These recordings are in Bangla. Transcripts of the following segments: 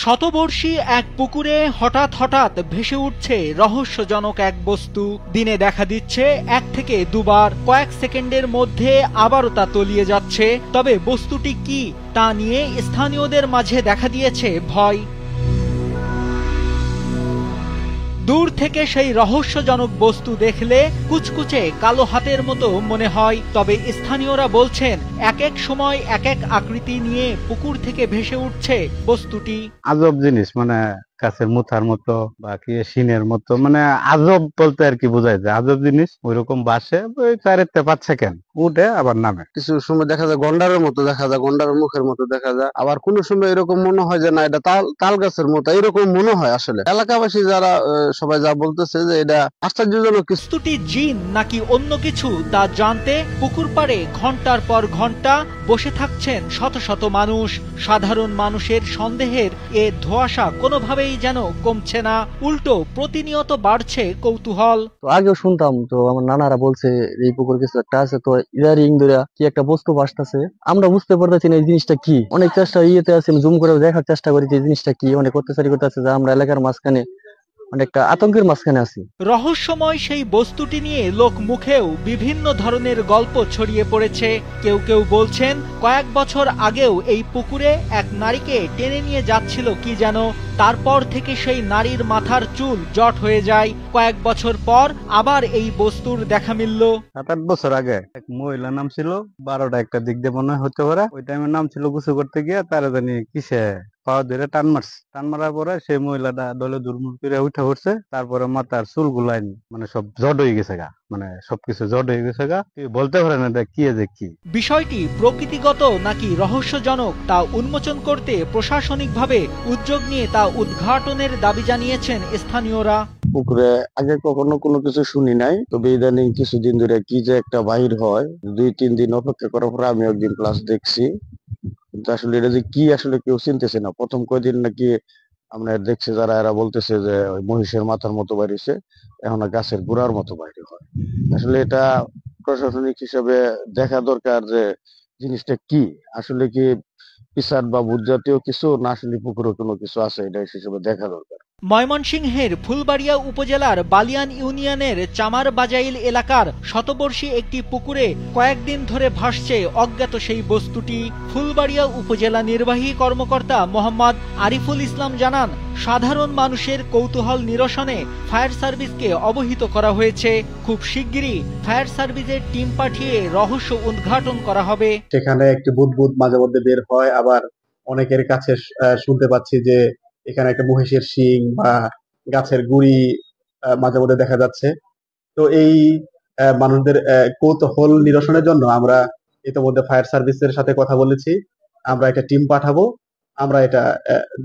শতবর্ষী এক পুকুরে হঠাৎ হঠাৎ ভেসে উঠছে রহস্যজনক এক বস্তু। দিনে দেখা দিচ্ছে 1 থেকে 2 বার, কয়েক সেকেন্ডের মধ্যে আবারও তা তলিয়ে যাচ্ছে। তবে বস্তুটি কি তা নিয়ে স্থানীয়দের মাঝে দেখা দিয়েছে ভয়। দূর থেকে সেই রহস্যজনক বস্তু দেখলে কুচকুচে কালো হাতের মতো মনে হয়। তবে স্থানীয়রা বলছেন এক এক সময় এক এক আকৃতি নিয়ে পুকুর থেকে ভেসে উঠছে বস্তুটি। আজব জিনিস, মানে কাছের মুথার মতো বা কি শিনের মতো, মানে আজব বলতে আর কি বোঝায় যে আজব জিনিস। ওইরকম বাসে ওই 4-5 সেকেন্ড উঠে আবার নামে। কিছু সময় দেখা যায় গন্ডারের মতো দেখা যায়, গন্ডারের মুখের মতো দেখা যায়। আবার কোন সময় এরকম মনে হয় যে না এটা তাল গাছের মতো, এরকম মনে হয়। আসলে এলাকাবাসী যারা সবাই যা বলতেছে যে এটা আশ্চর্যজনক। বস্তুটি জিন নাকি অন্য কিছু তা জানতে পুকুর পাড়ে ঘন্টার পর ঘন্টা বসে থাকছেন শত শত মানুষ। সাধারণ মানুষের সন্দেহের এ ধোঁয়াশা কোনোভাবেই যেন কমছে না, উল্টো প্রতিনিয়ত বাড়ছে কৌতূহল। তো আগেও শুনতাম, তো আমার নানারা বলছে এই পুকুর কিছু একটা আছে, তো ইদারিং ধরে কি একটা বস্তু ভাসতেছে, আমরা বুঝতে পারতেছি না এই জিনিসটা কি। অনেক চেষ্টা ইয়েতে আছে, জুম করে দেখার চেষ্টা করি যে এই জিনিসটা কি, অনেক অত্যাচারী করতেছে যে আমরা এলাকার মাঝখানে অনেকটা আতঙ্কের মাঝখানে আছি। রহস্যময় সেই বস্তুটি নিয়ে লোক মুখেও বিভিন্ন ধরনের গল্প ছড়িয়ে পড়েছে। কেউ কেউ বলছেন কয়েক বছর আগেও এই পুকুরে এক নারীকে টেনে নিয়ে যাচ্ছিল কি যেন, তারপর থেকে সেই নারীর মাথার চুল জট হয়ে যায়। কয়েক বছর পর আবার এই বস্তুর দেখা মিলল। 7-8 বছর আগে এক মহিলা নাম ছিল 12টা একটা দিক দিয়ে মনে হতে পারে। ওই টাইমে নাম ছিল গোসল করতে গিয়ে তারা জানি কিসে পাওয়া ধরে টান মারছে। টান মারার পরে সেই মহিলাটা দলে দুর্মুল করে উঠে পড়ছে। তারপরে মাথার চুল গুলাই মানে সব জট হয়ে গেছে গা, মানে সবকিছু জট হয়ে গেছে গা। বলতে পারে না এটা কি যে কি। বিষয়টি প্রকৃতিগত নাকি রহস্যজনক তা উন্মোচন করতে প্রশাসনিকভাবে উদ্যোগ নিয়ে তা উদ্ঘাটনের দাবি জানিয়েছেন স্থানীয়রা। পুকুরে আগে কখনো কোনো কিছু শুনি নাই, তবে ইদানিং কিছুদিন ধরে কি যে একটা বাহির হয়, 2-3 দিন অপেক্ষা করার পর আমি একদিন ক্লাস দেখছি। কিন্তু আসলে এটা যে কি আসলে কেউ চিনতেছে না। প্রথম কয়েকদিন নাকি আমরা দেখছি যারা, এরা বলতেছে যে ওই মহিষের মাথার মতো বাইরেছে, এখন গাছের গোড়ার মতো বাইরে হয়। আসলে এটা প্রশাসনিক হিসাবে দেখা দরকার যে জিনিসটা কি, আসলে কি পিসার বা ভূত জাতীয় কিছু না আসলে পুকুরে কোনো কিছু আছে, এটা হিসেবে দেখা দরকার। ময়মনসিংহের ফুলবাড়িয়া উপজেলার বালিয়ান ইউনিয়নের চামার বাজাইল এলাকার শতবর্ষী একটি পুকুরে কয়েকদিন ধরে ভাসছে অজ্ঞাত সেই বস্তুটি। ফুলবাড়িয়া উপজেলা নির্বাহী কর্মকর্তা মোহাম্মদ আরিফুল ইসলাম জানান, সাধারণ মানুষের কৌতূহল নিরসনে ফায়ার সার্ভিসকে অবহিত করা হয়েছে। খুব শিগগিরই ফায়ার সার্ভিসের টিম পাঠিয়ে রহস্য উদ্ঘাটন করা হবে। সেখানে একটি বুদবুদ মাঝে মধ্যে বের হয়, আবার অনেকের কাছে শুনতে পাচ্ছি যে এখানে একটা মহিষের শিং বা গাছের গুড়ি মাঝে মধ্যে দেখা যাচ্ছে। তো এই মানুষদের কৌতূহল নিরসনের জন্য আমরা ইতিমধ্যে ফায়ার সার্ভিসের সাথে কথা বলেছি, আমরা একটা টিম পাঠাবো, আমরা এটা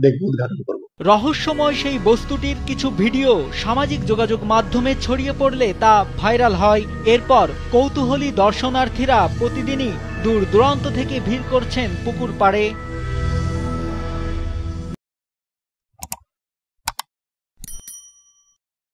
দেখব, উদ্ঘাটন করব। রহস্যময় সেই বস্তুটির কিছু ভিডিও সামাজিক যোগাযোগ মাধ্যমে ছড়িয়ে পড়লে তা ভাইরাল হয়। এরপর কৌতূহলী দর্শনার্থীরা প্রতিদিনই দূর দূরান্ত থেকে ভিড় করছেন পুকুর পাড়ে।